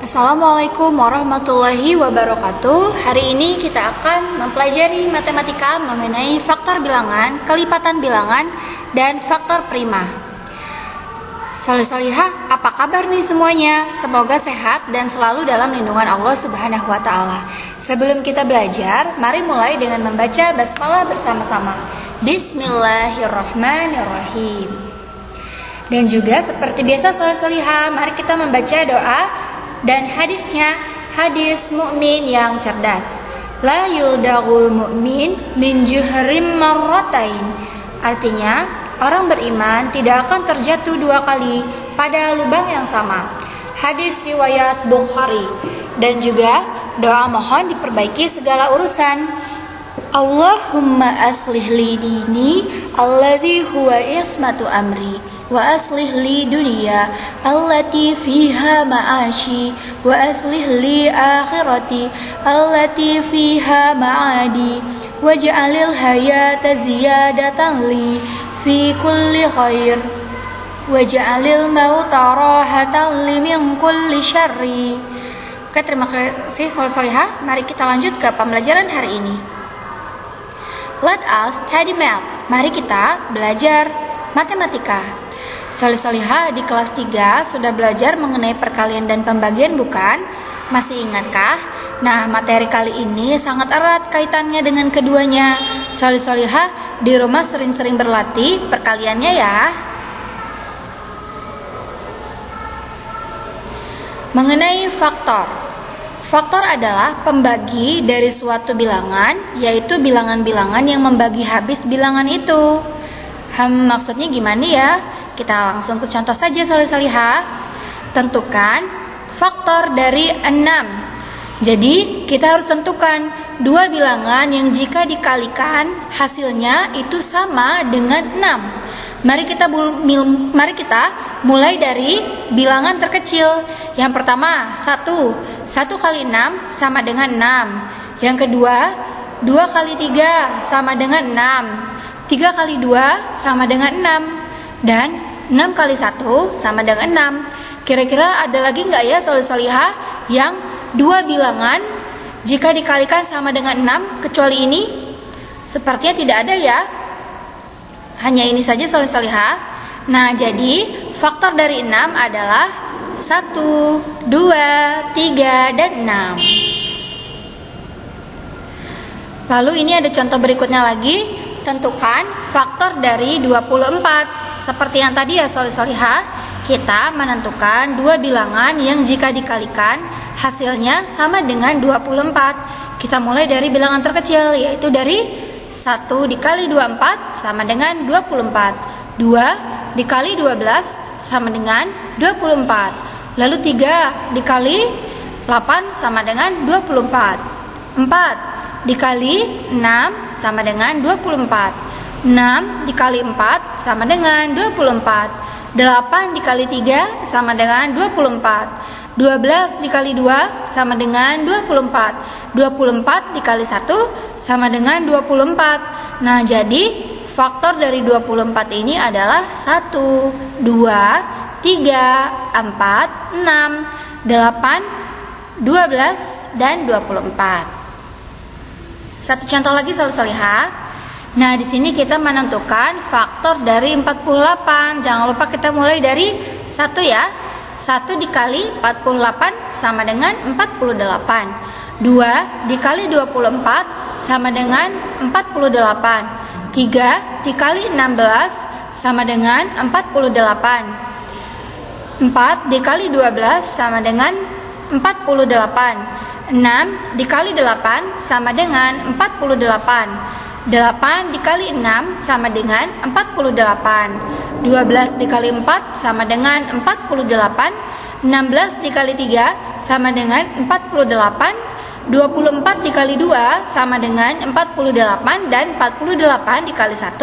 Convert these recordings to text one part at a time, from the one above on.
Assalamualaikum warahmatullahi wabarakatuh. Hari ini kita akan mempelajari matematika mengenai faktor bilangan, kelipatan bilangan, dan faktor prima. Salih-salihah, apa kabar nih semuanya? Semoga sehat dan selalu dalam lindungan Allah Subhanahu wa Ta'ala. Sebelum kita belajar, mari mulai dengan membaca basmalah bersama-sama. Bismillahirrahmanirrahim. Dan juga seperti biasa salih-salihah, mari kita membaca doa dan hadisnya, hadis mukmin yang cerdas. La yuldagul mu'min min juhrim marratain. Artinya, orang beriman tidak akan terjatuh dua kali pada lubang yang sama. Hadis riwayat Bukhari. Dan juga doa mohon diperbaiki segala urusan. Allahumma aslih li dini alladhi huwa ismatu amri wa aslih li dunya allati fiha ma'ashi wa aslih li akhirati allati fiha ma'adi waj'alil hayata ziyadatan li fi kulli khair waj'alil mauta rahatan li min kulli syarri. Oke, terima kasih salih-salihah. Mari kita lanjut ke pembelajaran hari ini. Let us study math. Mari kita belajar matematika. Salih-salihah, di kelas 3 sudah belajar mengenai perkalian dan pembagian, bukan? Masih ingatkah? Nah, materi kali ini sangat erat kaitannya dengan keduanya. Salih-salihah, di rumah sering-sering berlatih perkaliannya ya. Mengenai faktor. Faktor adalah pembagi dari suatu bilangan, yaitu bilangan-bilangan yang membagi habis bilangan itu. Maksudnya gimana ya? Kita langsung ke contoh saja salih-salihah. Tentukan faktor dari 6. Jadi kita harus tentukan dua bilangan yang jika dikalikan hasilnya itu sama dengan 6. Mari kita mulai dari bilangan terkecil. Yang pertama 1. 1 kali 6 sama dengan 6. Yang kedua 2 kali 3 sama dengan 6. 3 kali 2 sama dengan 6. Dan 6 kali 1 sama dengan 6. Kira-kira ada lagi nggak ya salih-salihah yang dua bilangan jika dikalikan sama dengan 6 kecuali ini? Sepertinya tidak ada ya. Hanya ini saja salih-salihah. Nah, jadi faktor dari 6 adalah 1, 2, 3, dan 6. Lalu ini ada contoh berikutnya lagi. Tentukan faktor dari 24. Seperti yang tadi ya salih-salihah, kita menentukan dua bilangan yang jika dikalikan hasilnya sama dengan 24. Kita mulai dari bilangan terkecil, yaitu dari 1 dikali 24 sama dengan 24. 2 dikali 12 sama dengan 24. Lalu 3 dikali 8 sama dengan 24. 4 dikali 6 sama dengan 24. 6 dikali 4 sama dengan 24. 8 dikali 3 sama dengan 24. 12 dikali 2 sama dengan 24. 24 dikali 1 sama dengan 24. Nah, jadi faktor dari 24 ini adalah 1, 2, 3, 4, 6, 8, 12, dan 24. Satu contoh lagi salih-salihah. Nah, di sini kita menentukan faktor dari 48. Jangan lupa kita mulai dari 1 ya. 1 dikali 48 sama dengan 48. 2 dikali 24 sama dengan 48. 3 dikali 16 sama dengan 48. 4 dikali 12 sama dengan 48. 6 dikali 8 sama dengan 48. 8 dikali 6 sama dengan 48. 12 dikali 4 sama dengan 48. 16 dikali 3 sama dengan 48. 24 dikali 2 sama dengan 48. Dan 48 dikali 1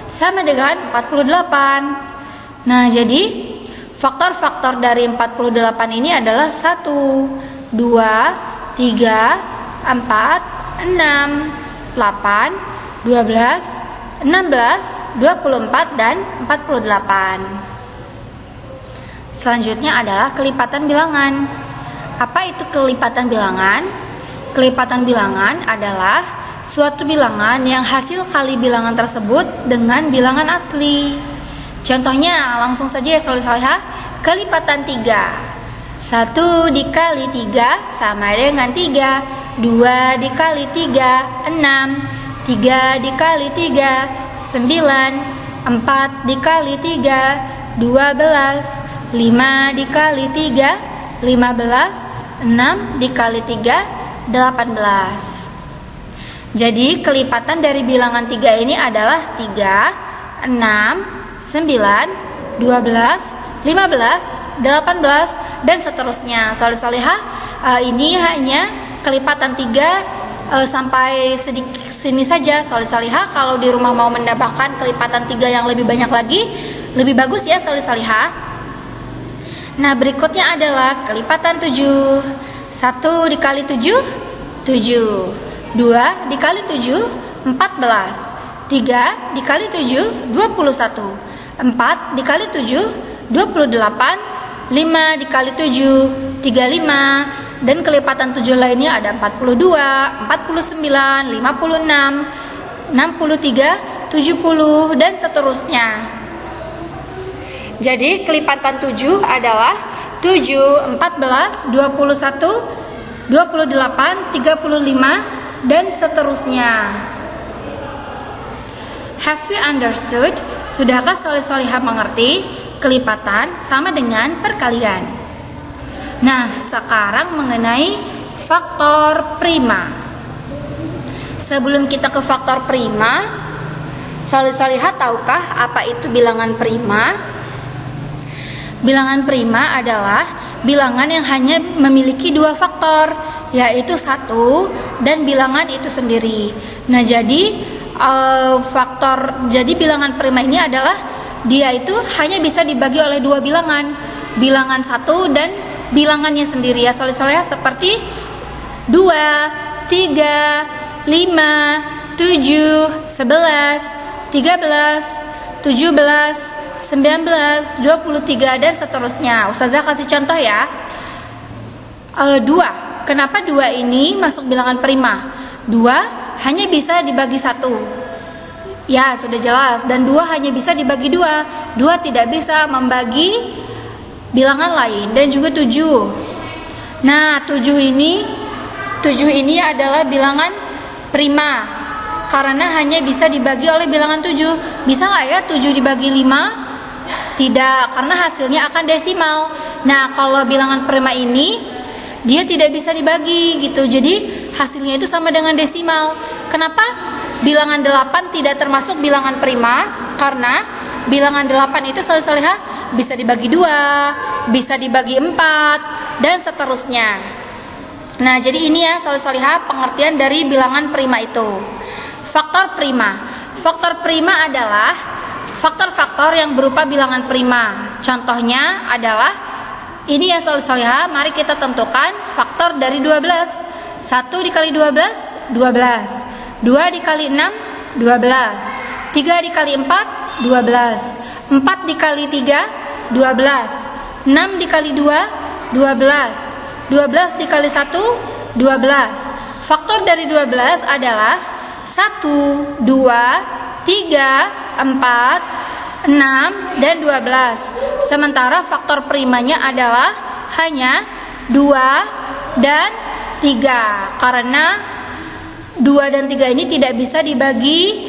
sama dengan 48. Nah, jadi faktor-faktor dari 48 ini adalah 1, 2, 3, 4, 6, 8, 12, 16, 24, dan 48. Selanjutnya adalah kelipatan bilangan. Apa itu kelipatan bilangan? Kelipatan bilangan adalah suatu bilangan yang hasil kali bilangan tersebut dengan bilangan asli. Contohnya, langsung saja ya soleh-solehah, kelipatan 3. 1 dikali 3 sama dengan 3. 2 dikali 3, 6. 3 dikali 3, 9. 4 dikali 3, 12. 5 dikali 3, 15, 6 dikali 3, 18. Jadi kelipatan dari bilangan 3 ini adalah 3, 6, 9, 12, 15, 18, dan seterusnya. Soleh-solehah, ini hanya kelipatan 3 sampai sini saja. Soleh-solehah, kalau di rumah mau mendapatkan kelipatan 3 yang lebih banyak lagi, lebih bagus ya soleh-solehah. Nah, berikutnya adalah kelipatan 7. 1 dikali 7, 7. 2 dikali 7, 14. 3 dikali 7, 21. 4 dikali 7, 28. 5 dikali 7, 35. Dan kelipatan 7 lainnya ada 42, 49, 56, 63, 70, dan seterusnya. Jadi kelipatan 7 adalah 7, 14, 21, 28, 35, dan seterusnya. Have you understood? Sudahkah soleh-solehah mengerti? Kelipatan sama dengan perkalian. Nah, sekarang mengenai faktor prima. Sebelum kita ke faktor prima, soleh-solehah tahukah apa itu bilangan prima? Bilangan prima adalah bilangan yang hanya memiliki 2 faktor, yaitu 1 dan bilangan itu sendiri. Nah, jadi bilangan prima ini adalah dia itu hanya bisa dibagi oleh 2 bilangan, bilangan 1 dan bilangannya sendiri ya soleh-solehah, seperti 2, 3, 5, 7, 11, 13, 17, 19, 23, dan seterusnya. Ustazah kasih contoh ya. 2. Kenapa 2 ini masuk bilangan prima? 2 hanya bisa dibagi 1. Ya, sudah jelas. Dan 2 hanya bisa dibagi 2. 2 tidak bisa membagi bilangan lain. Dan juga 7. Nah, 7 ini adalah bilangan prima karena hanya bisa dibagi oleh bilangan 7. Bisa nggak ya 7 dibagi 5? Tidak, karena hasilnya akan desimal. Nah, kalau bilangan prima ini dia tidak bisa dibagi gitu. Jadi hasilnya itu sama dengan desimal. Kenapa? Bilangan 8 tidak termasuk bilangan prima karena bilangan 8 itu soleh-solehah bisa dibagi 2, bisa dibagi 4, dan seterusnya. Nah, jadi ini ya soleh-solehah pengertian dari bilangan prima itu. Faktor prima. Faktor prima adalah faktor-faktor yang berupa bilangan prima. Contohnya adalah ini ya soleh-solehah, mari kita tentukan faktor dari 12. 1 dikali 12, 12. 2 dikali 6, 12. 3 dikali 4, 12. 4 dikali 3, 12. 6 dikali 2, 12. 12 dikali 1, 12. Faktor dari 12 adalah 1, 2, 3, 4, 6, dan 12. Sementara faktor primanya adalah hanya 2 dan 3. Karena 2 dan 3 ini tidak bisa dibagi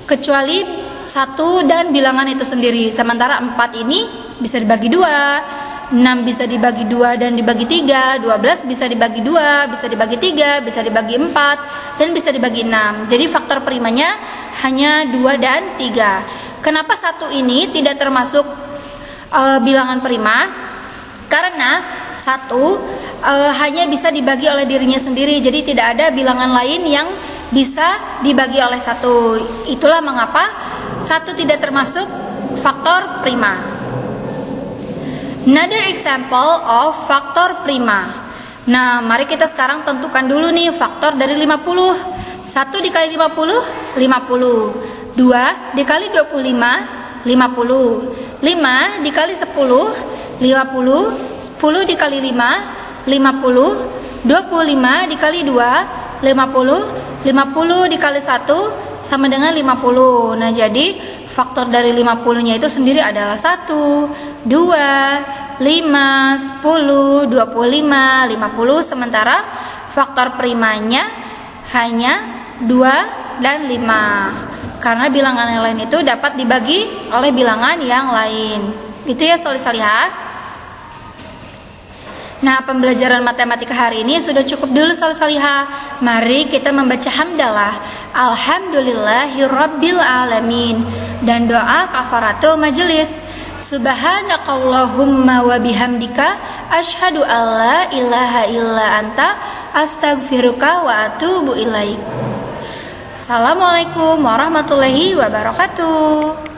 kecuali 1 dan bilangan itu sendiri. Sementara 4 ini bisa dibagi 2, 6 bisa dibagi 2 dan dibagi 3, 12 bisa dibagi 2, bisa dibagi 3, bisa dibagi 4, dan bisa dibagi 6. Jadi faktor primanya hanya 2 dan 3. Kenapa 1 ini tidak termasuk bilangan prima? Karena 1 hanya bisa dibagi oleh dirinya sendiri. Jadi tidak ada bilangan lain yang bisa dibagi oleh 1. Itulah mengapa 1 tidak termasuk faktor prima. Another example of faktor prima. Nah, mari kita sekarang tentukan dulu nih faktor dari 50. 1 dikali 50, 50. 2 dikali 25, 50. 5 dikali 10, 50. 10 dikali 5, 50, 25 dikali 2, 50, 50 dikali 1 sama dengan 50. Nah, jadi faktor dari 50-nya itu sendiri adalah 1, 2, 5, 10, 25, 50. Sementara faktor primanya hanya 2 dan 5. Karena bilangan yang lain itu dapat dibagi oleh bilangan yang lain. Itu ya solih-solihah. Nah, pembelajaran matematika hari ini sudah cukup dulu solih-solihah. Mari kita membaca hamdalah. Alhamdulillahirabbil alamin. Dan doa kafaratul majelis. Subhanakallahumma wa bihamdika asyhadu alla ilaha illa anta astaghfiruka wa atubu ilaik. Assalamualaikum warahmatullahi wabarakatuh.